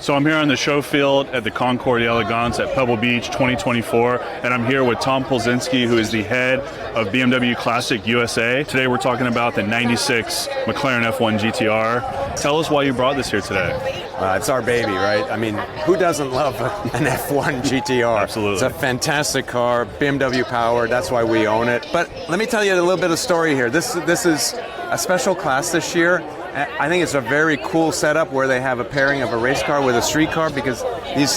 So I'm here on the show field at the Concours d'Elegance at Pebble Beach 2024, and I'm here with Tom Polzinski, who is the head of BMW Classic USA. Today we're talking about the 96 McLaren F1 GTR. Tell us why you brought this here today. It's our baby, right? I mean, who doesn't love an F1 GTR? Absolutely. It's a fantastic car, BMW powered, that's why we own it. But let me tell you a little bit of story here. This is a special class this year. I think it's a very cool setup where they have a pairing of a race car with a street car, because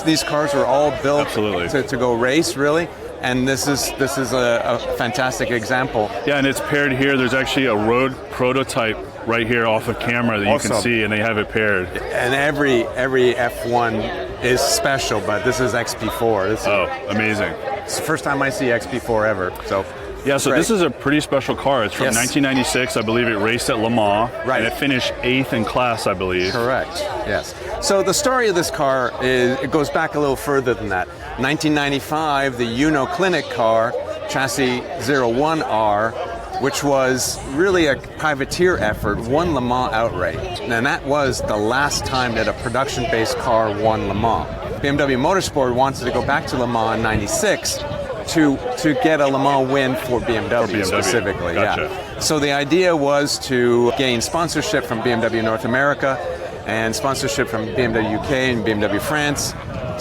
these cars were all built to go race, really. And this is a fantastic example. Yeah, and it's paired here. There's actually a road prototype right here off of camera that you can see, and they have it paired. And every F1 is special, but this is XP4. Amazing. It's the first time I see XP4 ever. Yeah, so this is a pretty special car. It's from 1996. I believe it raced at Le Mans. Right. And it finished 8th in class, I believe. Correct, yes. So the story of this car it goes back a little further than that. 1995, the Uno Clinic car, chassis 01R, which was really a privateer effort, won Le Mans outright. And that was the last time that a production-based car won Le Mans. BMW Motorsport wanted to go back to Le Mans in 96 to get a Le Mans win for BMW specifically. Gotcha. Yeah. So the idea was to gain sponsorship from BMW North America and sponsorship from BMW UK and BMW France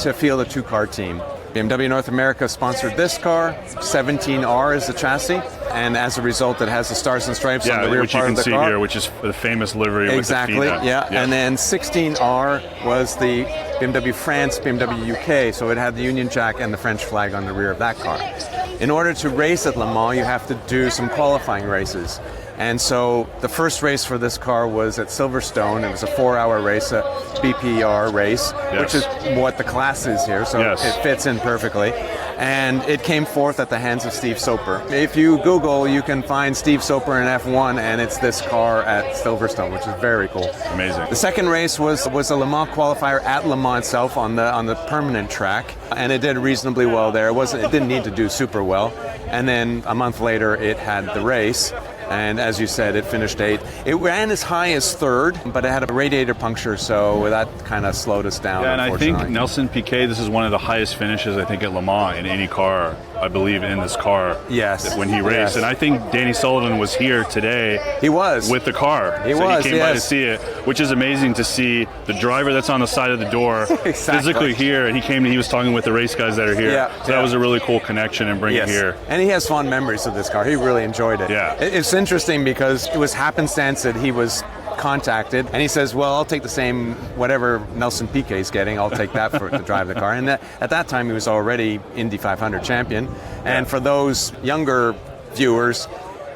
to field a two-car team. BMW North America sponsored this car. 17R is the chassis, and as a result, it has the stars and stripes on the rear part of the car. Which you can see here, which is the famous livery with the feet on. Yeah. And then 16R was the BMW France, BMW UK, so it had the Union Jack and the French flag on the rear of that car. In order to race at Le Mans, you have to do some qualifying races. And so the first race for this car was at Silverstone. It was a 4-hour race, a BPR race, which is what the class is here, so it fits in perfectly. And it came fourth at the hands of Steve Soper. If you Google, you can find Steve Soper in F1, and it's this car at Silverstone, which is very cool. Amazing. The second race was a Le Mans qualifier at Le Mans itself on the permanent track, and it did reasonably well there. It didn't need to do super well. And then a month later, it had the race. And as you said, it finished 8th. It ran as high as 3rd, but it had a radiator puncture, so that kind of slowed us down. Yeah, and I think Nelson Piquet, this is one of the highest finishes, I think, at Le Mans in any car, I believe, in this car. Yes. When he raced. Yes. And I think Danny Sullivan was here today. He was. With the car. He came by to see it, which is amazing to see the driver that's on the side of the door physically here, and he was talking with the race guys that are here. Yeah. So that was a really cool connection and bring it here. And he has fond memories of this car. He really enjoyed it. Yeah. It's interesting because it was happenstance that he was contacted, and he says, well, I'll take the same, whatever Nelson Piquet's getting, I'll take that to drive the car. And at that time, he was already Indy 500 champion. And for those younger viewers,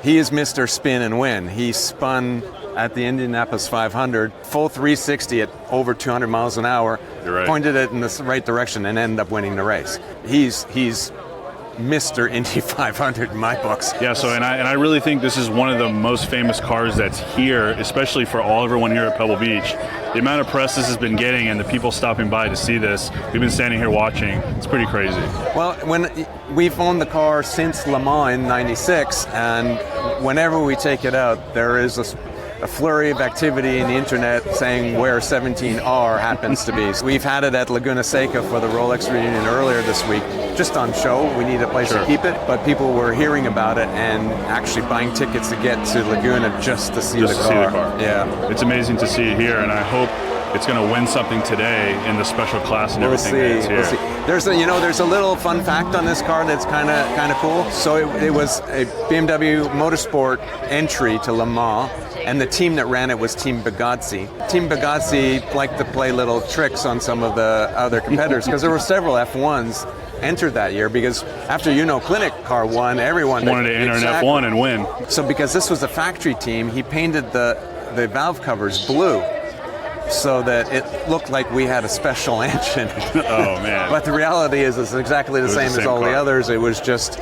he is Mr. Spin and Win. He spun at the Indianapolis 500, full 360 at over 200 miles an hour, pointed it in the right direction, and ended up winning the race. He's Mr. Indy 500 in my books. Yeah, so and I really think this is one of the most famous cars that's here, especially for everyone here at Pebble Beach. The amount of press this has been getting and the people stopping by to see this, we've been standing here watching, it's pretty crazy. Well, when we've owned the car since Le Mans in 96, and whenever we take it out, there is a flurry of activity in the internet saying where 17R happens to be. So we've had it at Laguna Seca for the Rolex reunion earlier this week, just on show. We need a place to keep it, but people were hearing about it and actually buying tickets to get to Laguna just to see the car. Yeah, it's amazing to see it here, and I hope it's going to win something today in the special class and everything that's here. We'll see. There's a little fun fact on this car that's kind of cool. So it was a BMW Motorsport entry to Le Mans, and the team that ran it was Team Bugatti. Team Bugatti liked to play little tricks on some of the other competitors because there were several F1s entered that year, because after Uno Clinic car won, everyone wanted to enter an F1 and win. So because this was a factory team, he painted the valve covers blue, so that it looked like we had a special engine. Oh, man. But the reality is it's exactly the same as all the others. It was just,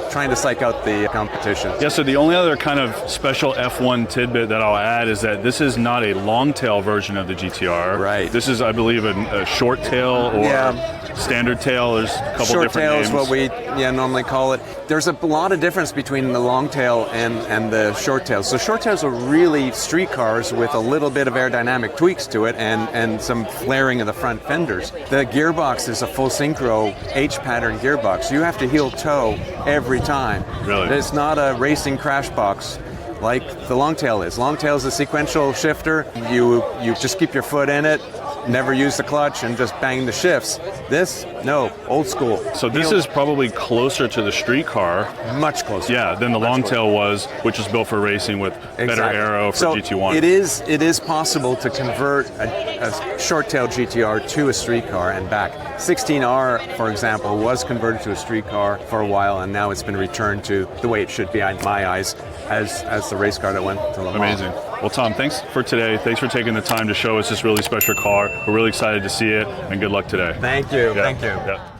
trying to psych out the competition. Yeah, so the only other kind of special F1 tidbit that I'll add is that this is not a long tail version of the GTR. Right. This is, I believe, a short tail or standard tail. There's a couple Short different tail names. is what we normally call it. There's a lot of difference between the long tail and the short tails. So short tails are really street cars with a little bit of aerodynamic tweaks to it and some flaring of the front fenders. The gearbox is a full synchro H-pattern gearbox. You have to heel toe every time. Really? It's not a racing crash box like the long tail is. Long tail is a sequential shifter. You just keep your foot in it, never use the clutch, and just bang the shifts. This, no, old school. So this is probably closer to the street car. Much closer. Yeah, than the long tail was, which was built for racing with better aero for so GT1. It is possible to convert a short tail GTR to a street car and back. 16R, for example, was converted to a street car for a while, and now it's been returned to the way it should be, in my eyes, as the race car that went to Le Mans. Amazing. Well, Tom, thanks for today. Thanks for taking the time to show us this really special car. We're really excited to see it, and good luck today. Thank you. Yeah. Thank you. Yeah.